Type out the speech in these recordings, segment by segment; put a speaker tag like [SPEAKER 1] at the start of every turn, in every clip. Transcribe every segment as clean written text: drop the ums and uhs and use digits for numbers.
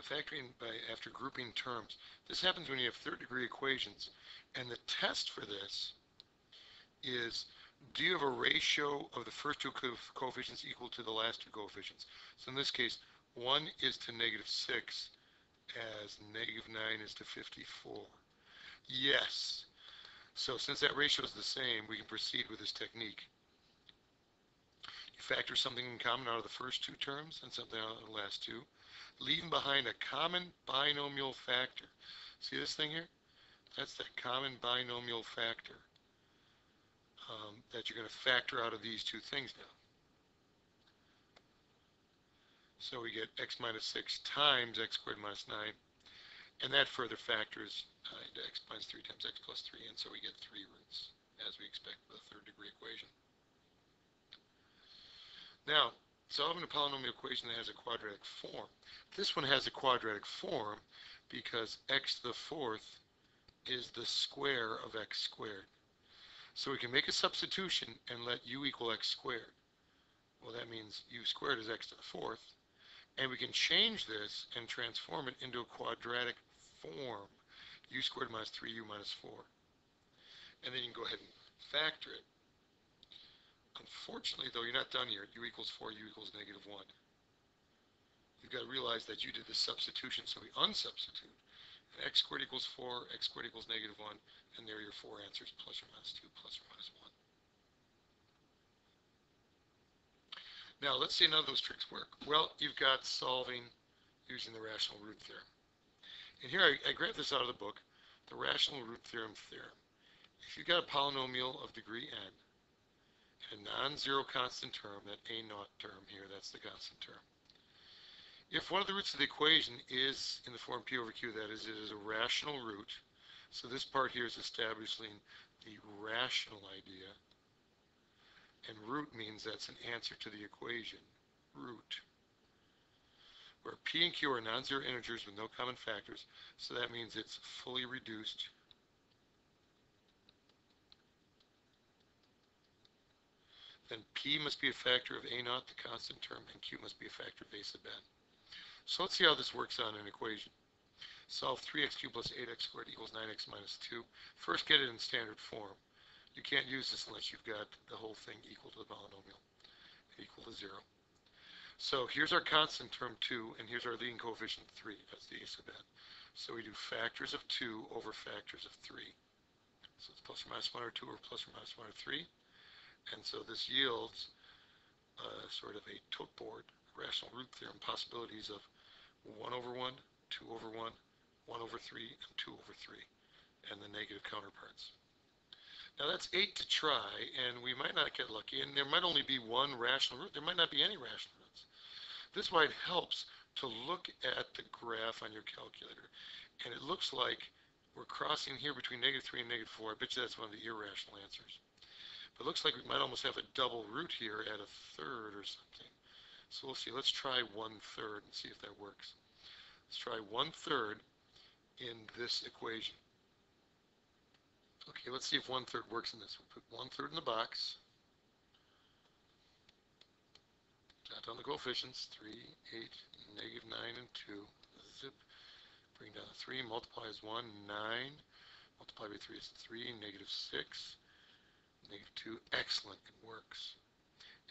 [SPEAKER 1] factoring by after grouping terms. This happens when you have third degree equations, and the test for this is, do you have a ratio of the first two coefficients equal to the last two coefficients? So in this case, 1 is to -6 as -9 is to 54. Yes. So since that ratio is the same, we can proceed with this technique. You factor something in common out of the first two terms and something out of the last two, leaving behind a common binomial factor. See this thing here? That's that common binomial factor that you're going to factor out of these two things now. So we get x minus 6 times x squared minus 9, and that further factors into x minus 3 times x plus 3, and so we get 3 roots, as we expect with a third degree equation. Now, solving a polynomial equation that has a quadratic form. This one has a quadratic form because x to the fourth is the square of x squared. So we can make a substitution and let u equal x squared. Well, that means u squared is x to the fourth. And we can change this and transform it into a quadratic form, u squared minus 3u minus 4. And then you can go ahead and factor it. Unfortunately, though, you're not done here. U equals 4, u equals -1. You've got to realize that you did the substitution, so we unsubstitute. And x squared equals 4, x squared equals -1, and there are your 4 answers, plus or minus 2, plus or minus 1. Now, let's see none of those tricks work. Well, you've got solving using the rational root theorem. And here I grabbed this out of the book, the rational root theorem. If you've got a polynomial of degree n, and a non-zero constant term, that a0 term here, that's the constant term. If one of the roots of the equation is in the form p over q, that is, it is a rational root, so this part here is establishing the rational idea, and root means that's an answer to the equation, root, where p and q are non-zero integers with no common factors, so that means it's fully reduced then p must be a factor of a0, the constant term, and q must be a factor of a sub n. So let's see how this works on an equation. Solve 3x cubed plus 8x squared equals 9x minus 2. First, get it in standard form. You can't use this unless you've got the whole thing equal to the polynomial, equal to 0. So here's our constant term 2, and here's our leading coefficient 3. That's the a sub n. So we do factors of 2 over factors of 3. So it's plus or minus 1 or 2 or plus or minus 1 or 3. And so this yields sort of a tote board, rational root theorem, possibilities of 1 over 1, 2 over 1, 1 over 3, and 2 over 3, and the negative counterparts. Now that's 8 to try, and we might not get lucky, and there might only be one rational root. There might not be any rational roots. This is why it helps to look at the graph on your calculator, and it looks like we're crossing here between -3 and -4. I bet you that's one of the irrational answers. But it looks like we might almost have a double root here at a third or something. So we'll see. Let's try 1/3 and see if that works. Let's try 1/3 in this equation. Okay, let's see if 1/3 works in this. We'll put 1/3 in the box. Jot down the coefficients, 3, 8, -9, and 2. Zip. Bring down the 3, multiply is 1, 9. Multiply by 3 is 3, -6. -2, excellent, it works.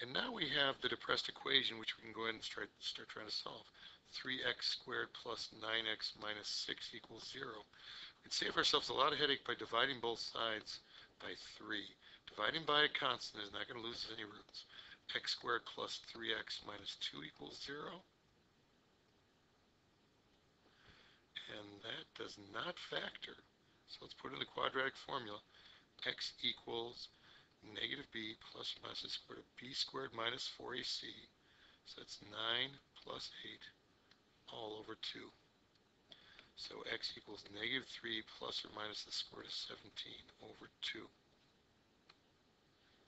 [SPEAKER 1] And now we have the depressed equation, which we can go ahead and start trying to solve. 3x squared plus 9x minus 6 equals 0. We can save ourselves a lot of headache by dividing both sides by 3. Dividing by a constant is not going to lose us any roots. X squared plus 3x minus 2 equals 0. And that does not factor. So let's put in the quadratic formula. X equals -b plus or minus the square root of b squared minus 4ac. So that's 9 plus 8 all over 2. So x equals -3 plus or minus the square root of 17 over 2.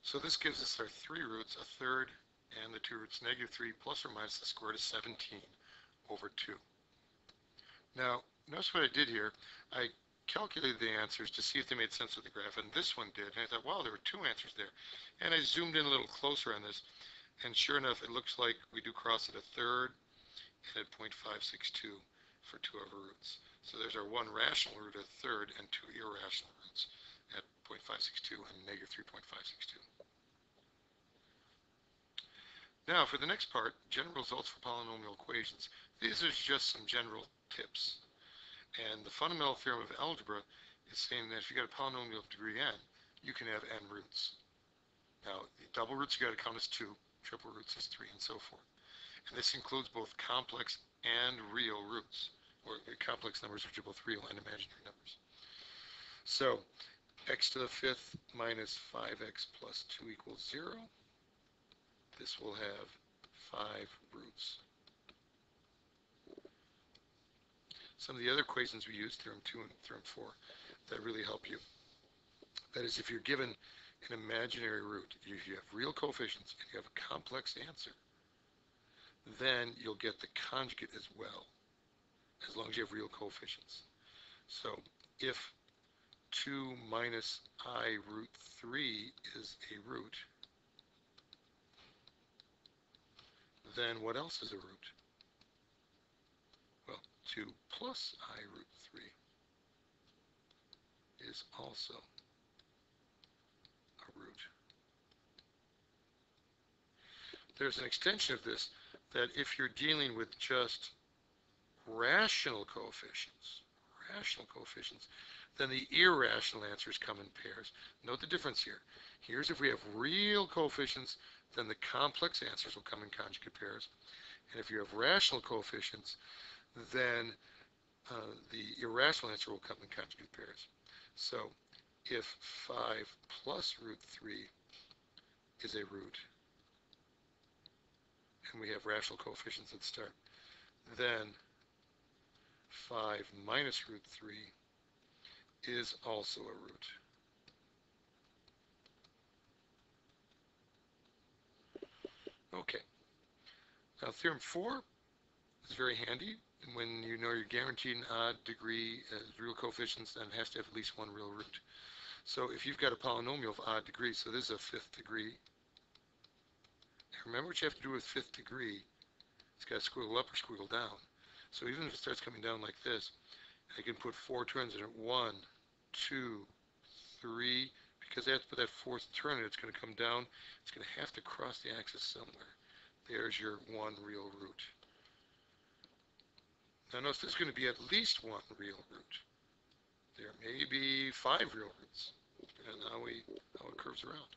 [SPEAKER 1] So this gives us our 3 roots, a third, and the 2 roots, -3 plus or minus the square root of 17 over 2. Now, notice what I did here. I calculated the answers to see if they made sense with the graph, and this one did. And I thought, wow, there were 2 answers there. And I zoomed in a little closer on this, and sure enough, it looks like we do cross at a third and at 0.562 for two of our roots. So there's our one rational root at a third and two irrational roots at 0.562 and negative 3.562. Now for the next part, general results for polynomial equations. These are just some general tips. And the fundamental theorem of algebra is saying that if you got a polynomial of degree n, you can have n roots. Now, the double roots you got to count as 2, triple roots is 3, and so forth. And this includes both complex and real roots, or complex numbers which are both real and imaginary numbers. So, x to the fifth minus 5x plus 2 equals 0. This will have 5 roots. Some of the other equations we use, theorem 2 and theorem 4, that really help you. That is, if you're given an imaginary root, if you have real coefficients and you have a complex answer, then you'll get the conjugate as well, as long as you have real coefficients. So if 2 minus I root 3 is a root, then what else is a root? Well, 2 plus I root 3 is also a root. There's an extension of this that if you're dealing with just rational coefficients, then the irrational answers come in pairs. Note the difference here. Here's if we have real coefficients, then the complex answers will come in conjugate pairs. And if you have rational coefficients, then the irrational answer will come in conjugate pairs. So if 5 plus root 3 is a root, and we have rational coefficients at the start, then 5 minus root 3 is also a root. Okay. Now theorem 4 is very handy. And when you know you're guaranteed an odd degree as real coefficients, then it has to have at least one real root. So if you've got a polynomial of odd degree, so this is a fifth degree. Remember what you have to do with fifth degree. It's got to squiggle up or squiggle down. So even if it starts coming down like this, I can put 4 turns in it. 1, 2, 3. Because I have to put that fourth turn in, it's going to come down. It's going to have to cross the axis somewhere. There's your one real root. Now notice there's going to be at least one real root. There may be 5 real roots, depending on how it curves around.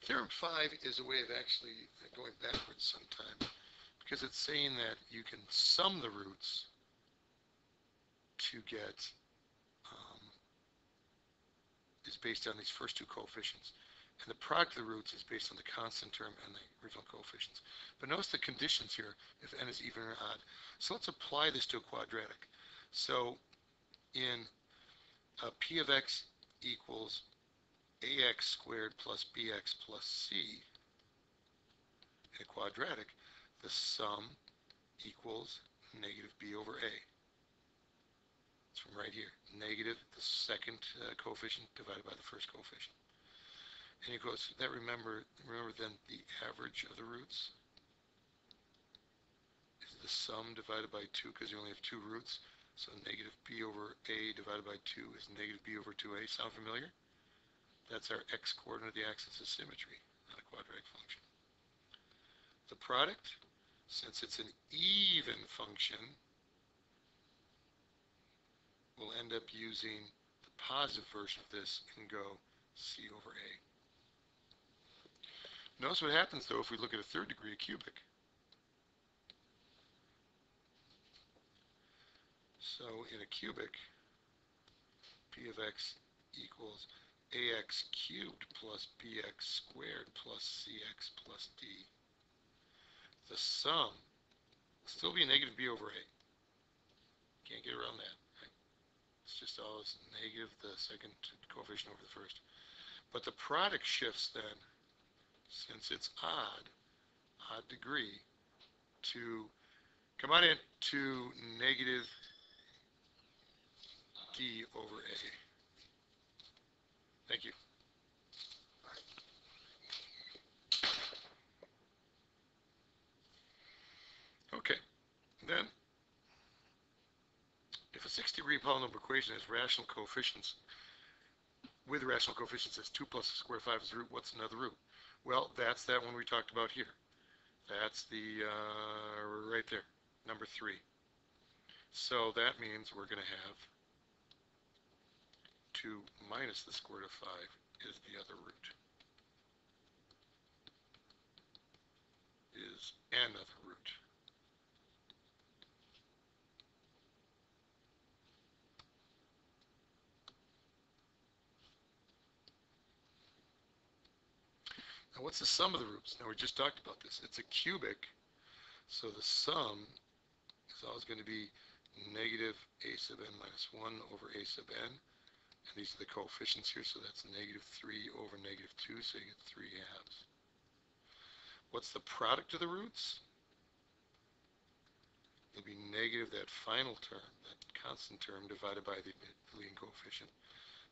[SPEAKER 1] Theorem 5 is a way of actually going backwards sometime, because it's saying that you can sum the roots to get, is based on these first two coefficients. And the product of the roots is based on the constant term and the original coefficients. But notice the conditions here, if n is even or odd. So let's apply this to a quadratic. So in p of x equals ax squared plus bx plus c, in a quadratic, the sum equals negative b over a. It's from right here. Negative the second coefficient divided by the first coefficient. And it goes, that remember then the average of the roots is the sum divided by 2, because you only have 2 roots. So negative b over a divided by 2 is negative b over 2a. Sound familiar? That's our x-coordinate of the axis of symmetry, not a quadratic function. The product, since it's an even function, we'll end up using the positive version of this and go c over a. Notice what happens, though, if we look at a third degree, a cubic. So in a cubic, p of x equals ax cubed plus bx squared plus cx plus d. The sum will still be negative b over a. Can't get around that. Right? It's just always negative the second coefficient over the first. But the product shifts then, since it's odd degree, to, come on in, to negative d over a. Thank you. degree polynomial equation has rational coefficients. With rational coefficients, as 2 plus the square root of 5 is the root. What's another root? Well, that's that one we talked about here. That's the, right there, number 3. So that means we're going to have 2 minus the square root of 5 is the other root. Is another root. Now what's the sum of the roots? Now we just talked about this. It's a cubic, so the sum is always going to be negative a sub n minus 1 over a sub n. And these are the coefficients here, so that's negative 3 over negative 2, so you get 3 halves. What's the product of the roots? It'll be negative that final term, that constant term, divided by the leading coefficient.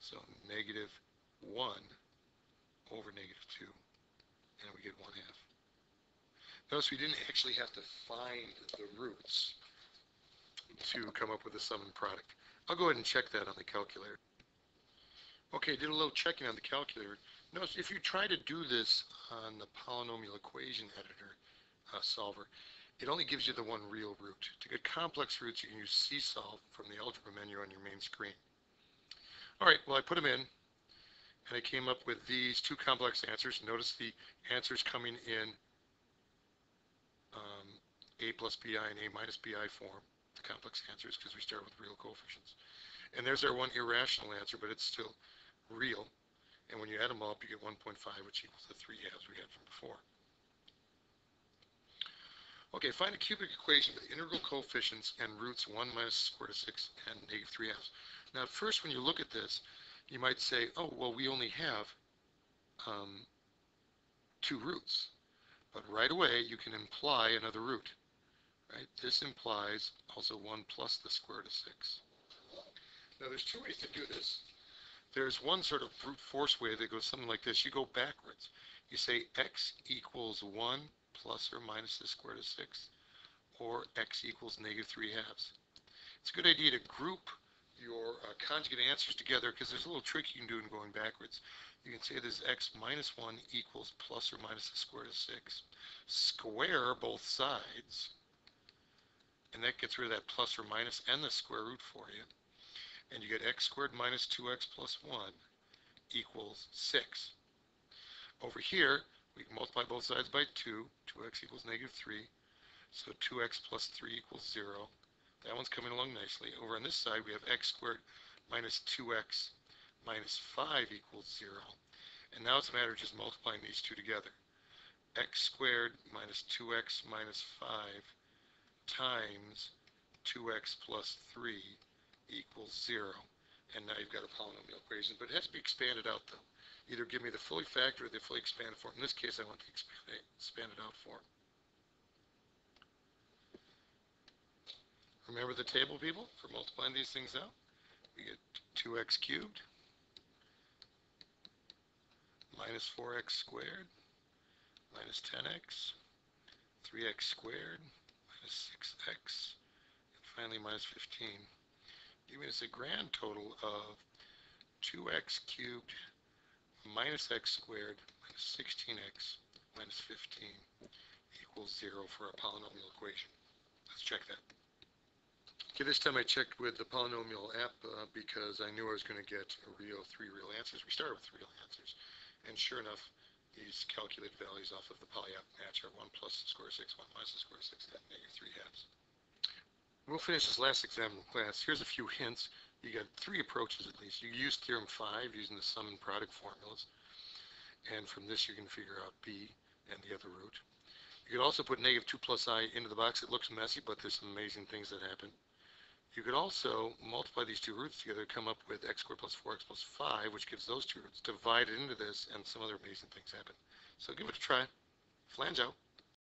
[SPEAKER 1] So negative 1 over negative 2, and we get 1 half. Notice we didn't actually have to find the roots to come up with the sum and product. I'll go ahead and check that on the calculator. Okay, did a little checking on the calculator. Notice if you try to do this on the polynomial equation editor solver, it only gives you the one real root. To get complex roots, you can use CSolve from the algebra menu on your main screen. All right, well, I put them in, and I came up with these two complex answers. Notice the answers coming in a plus bi and a minus bi form, the complex answers, because we start with real coefficients. And there's our one irrational answer, but it's still real. And when you add them all up, you get 1.5, which equals the 3 halves we had from before. Okay, find a cubic equation with integral coefficients and roots 1 minus the square root of 6 and negative 3 halves. Now, at first, when you look at this, you might say, oh, well, we only have 2 roots. But right away, you can imply another root. Right? This implies also 1 plus the square root of 6. Now, there's 2 ways to do this. There's one sort of brute force way that goes something like this. You go backwards. You say x equals 1 plus or minus the square root of 6, or x equals negative 3 halves. It's a good idea to group your conjugate answers together because there's a little trick you can do in going backwards. You can say this x minus 1 equals plus or minus the square root of 6. Square both sides, and that gets rid of that plus or minus and the square root for you. And you get x squared minus 2x plus 1 equals 6. Over here, we can multiply both sides by 2. 2x equals negative 3. So 2x plus 3 equals 0. That one's coming along nicely. Over on this side, we have x squared minus 2x minus 5 equals 0. And now it's a matter of just multiplying these two together. X squared minus 2x minus 5 times 2x plus 3 equals 0. And now you've got a polynomial equation, but it has to be expanded out, though. Either give me the fully factored or the fully expanded form. In this case, I want the expanded out form. Remember the table, people, for multiplying these things out? We get 2x cubed minus 4x squared minus 10x, 3x squared minus 6x, and finally minus 15. Giving us a grand total of 2x cubed minus x squared minus 16x minus 15 equals 0 for a polynomial equation. Let's check that. Okay, this time I checked with the Polynomial app because I knew I was going to get 3 real answers. We started with 3 real answers. And sure enough, these calculated values off of the Poly app match are 1 plus the square root of 6, 1 minus the square root of 6, and negative 3 halves. We'll finish this last exam in class. Here's a few hints. You got 3 approaches at least. You use theorem 5 using the sum and product formulas. And from this you can figure out b and the other root. You could also put negative 2 plus I into the box. It looks messy, but there's some amazing things that happen. You could also multiply these 2 roots together, come up with x squared plus 4x plus 5, which gives those 2 roots. Divide it into this, and some other amazing things happen. So give it a try. Flange out.